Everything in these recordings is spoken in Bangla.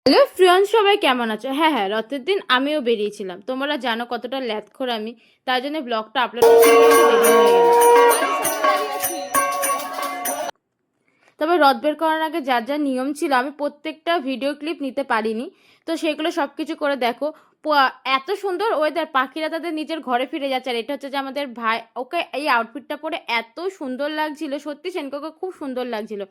হ্যালো ফ্রেন্ডস, সবাই কেমন আছো? হ্যাঁ, রথের দিন আমিও বেরিয়েছিলাম। তোমরা জানো কতটা ল্যাথখোর আমি, তার জন্য ব্লগটা আপলোড করতে দেরি হয়ে গেল। তবে রথ বের করার আগে যার যা নিয়ম ছিল আমি প্রত্যেকটা ভিডিও ক্লিপ নিতে পারিনি, তো সেগুলো সব কিছু করে দেখো। এত সুন্দর ওয়েদার, পাখিরা তাদের নিজের ঘরে ফিরে যাচ্ছে। আর এটা হচ্ছে যে আমাদের ভাই, ওকে এই আউটফিটটা পরে এত সুন্দর লাগছিল, সত্যি সেনকোকে খুব সুন্দর লাগছিল।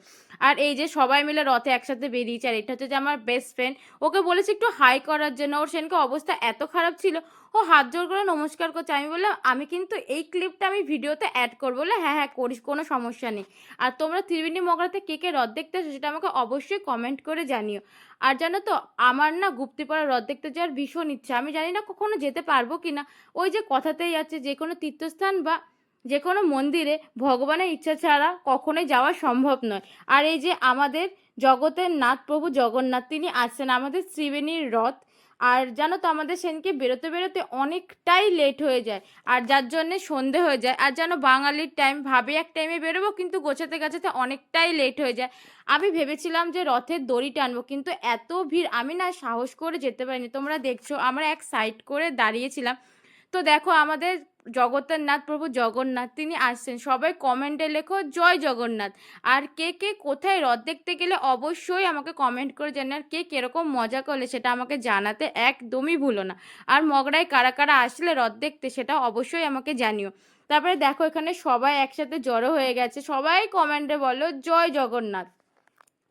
আর এই যে সবাই মিলে রথে একসাথে বেরিয়েছে, আর এটা হচ্ছে যে আমার বেস্ট ফ্রেন্ড, ওকে বলেছি একটু হাই করার জন্য। ওর সেনকে অবস্থা এত খারাপ ছিল, ও হাত জোর করে নমস্কার করছে। আমি বললাম আমি কিন্তু এই ক্লিপটা আমি ভিডিওতে অ্যাড করবো। বলে হ্যাঁ করিস, কোনো সমস্যা নেই। আর তোমরা ত্রিবেণী মগরাতে কে কে রথ দেখতে আসো সেটা আমাকে অবশ্যই কমেন্ট করে জানিও। আর জানো তো, আমার না গুপ্তিপাড়া রথ দেখতে যাওয়ার ভীষণ ইচ্ছা। আমি জানি না কখনো যেতে পারবো কি না। ওই যে কথাতেই আছে, যে কোনো তীর্থস্থান বা যে কোনো মন্দিরে ভগবানের ইচ্ছা ছাড়া কখনোই যাওয়া সম্ভব নয়। আর এই যে আমাদের জগতের নাথ প্রভু জগন্নাথ, তিনি আসছেন আমাদের ত্রিবেণীর রথ। আর জানো তো, আমাদের সেদিনকে বেরোতে বেরোতে অনেকটাই লেট হয়ে যায়, আর যার জন্যে সন্ধে হয়ে যায়। আর জানো, বাঙালির টাইম ভাবে এক টাইমে বেরোবো, কিন্তু গোছাতে গাছাতে অনেকটাই লেট হয়ে যায়। আমি ভেবেছিলাম যে রথের দড়ি টানবো, কিন্তু এত ভিড় আমি না সাহস করে যেতে পারিনি। তোমরা দেখছো আমরা এক সাইড করে দাঁড়িয়েছিলাম। তো দেখো, আমাদের জগতের নাথ প্রভু জগন্নাথ তিনি আসছেন। সবাই কমেন্টে লেখো জয় জগন্নাথ। আর কে কে কোথায় রথ দেখতে গেলে অবশ্যই আমাকে কমেন্ট করে জানান। আর কে কিরকম মজা করলে সেটা আমাকে জানাতে একদমই ভুলো না। আর মগরায় কারা কারা আসলে রথ দেখতে সেটা অবশ্যই আমাকে জানিও। তারপরে দেখো, এখানে সবাই একসাথে জড়ো হয়ে গেছে, সবাই কমেন্টে বলো জয় জগন্নাথ।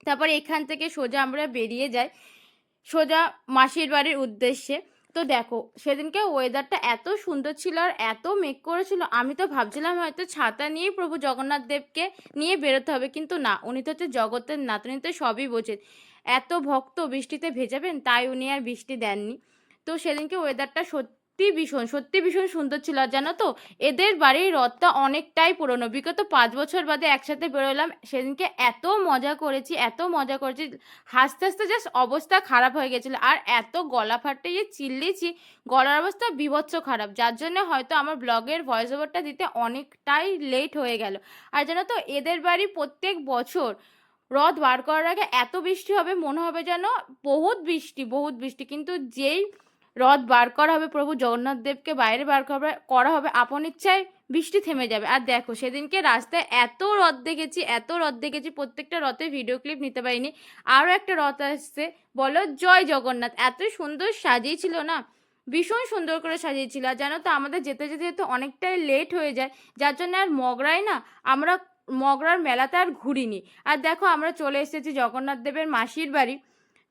তারপরে এখান থেকে সোজা আমরা বেরিয়ে যাই সোজা মাসির বাড়ির উদ্দেশ্যে। তো দেখো, সেদিনকে ওয়েদারটা এত সুন্দর ছিল আর এত মেঘ করেছিল, আমি তো ভাবছিলাম হয়তো ছাতা নিয়েই প্রভু জগন্নাথ দেবকে নিয়ে বেরোতে হবে, কিন্তু না, উনি তো হচ্ছে জগতের নাথ, উনি তো সবই বোঝেন। এত ভক্ত বৃষ্টিতে ভেজাবেন, তাই উনি আর বৃষ্টি দেননি। তো সেদিনকে ওয়েদারটা সত্যি ভীষণ সুন্দর ছিল। আর জানো তো, এদের বাড়ির রথটা অনেকটাই পুরনো, বিগত 5 বছর বাদে একসাথে বেরোলাম। সেদিনকে এত মজা করেছি, হাসতে হাসতে জাস্ট অবস্থা খারাপ হয়ে গেছিলো। আর এত গলা ফাটিয়ে চিল্লিয়েছি, গলার অবস্থা বীভৎস খারাপ, যার জন্য হয়তো আমার ব্লগের ভয়েস ওভারটা দিতে অনেকটাই লেট হয়ে গেল। আর জানো তো, এদের বাড়ি প্রত্যেক বছর রথ বার করার আগে এত বৃষ্টি হবে, মনে হবে যেন বহুত বৃষ্টি, কিন্তু যেই রথ বার করা হবে, প্রভু জগন্নাথ দেবকে বাইরে বার করা হবে, আপন ইচ্ছায় বৃষ্টি থেমে যাবে। আর দেখো, সেদিনকে রাস্তায় এত রথ দেখেছি, প্রত্যেকটা রথে ভিডিও ক্লিপ নিতে পারিনি। আরও একটা রথ আসছে, বলো জয় জগন্নাথ। এত সুন্দর সাজিয়েছিল না, ভীষণ সুন্দর করে সাজিয়েছিল। আর জানো তো, আমাদের যেতে যেতে যেতে অনেকটাই লেট হয়ে যায়, যার জন্য আর আমরা মগরার মেলাতে আর ঘুরিনি। আর দেখো, আমরা চলে এসেছি জগন্নাথ দেবের মাসির বাড়ি।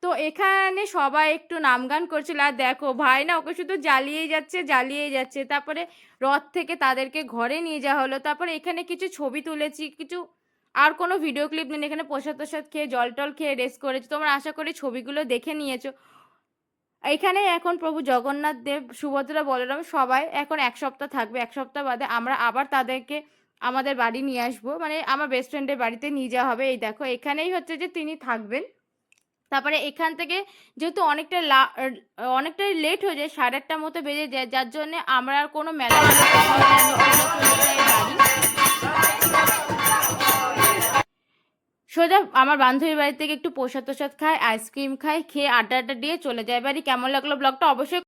তো এখানে সবাই একটু নামগান করছিল। আর দেখো, ভাই না ওকে শুধু জ্বালিয়েই যাচ্ছে। তারপরে রথ থেকে তাদেরকে ঘরে নিয়ে যাওয়া হলো। তারপরে এখানে কিছু ছবি তুলেছি, কিছু আর কোনো ভিডিও ক্লিপ নেই। এখানে প্রসাদ প্রসাদ খেয়ে জল টল খেয়ে রেস্ট করেছি। তোমরা আশা করি ছবিগুলো দেখে নিয়েছো। এখানে এখন প্রভু জগন্নাথ দেব, সুভদ্রা, বলরাম সবাই এখন 1 সপ্তাহ থাকবে। 1 সপ্তাহ বাদে আমরা আবার তাদেরকে আমাদের বাড়ি নিয়ে আসবো, মানে আমার বেস্ট ফ্রেন্ডের বাড়িতে নিয়ে যাওয়া হবে। এই দেখো, এখানেই হচ্ছে যে তিনি থাকবেন। তারপরে এখান থেকে যেহেতু অনেকটাই লেট হয়ে যায়, 8:30 মতো বেজে যায়, যার জন্য আমরা আর কোনো মেলা কোথাও যাইনি, সোজা চলে যাই সোজা আমার বান্ধবীর বাড়ি থেকে একটু প্রসাদ টোসাদ খাই, আইসক্রিম খাই, খেয়ে আড্ডা দিয়ে চলে যায় বাড়ি। কেমন লাগলো ব্লগটা অবশ্যই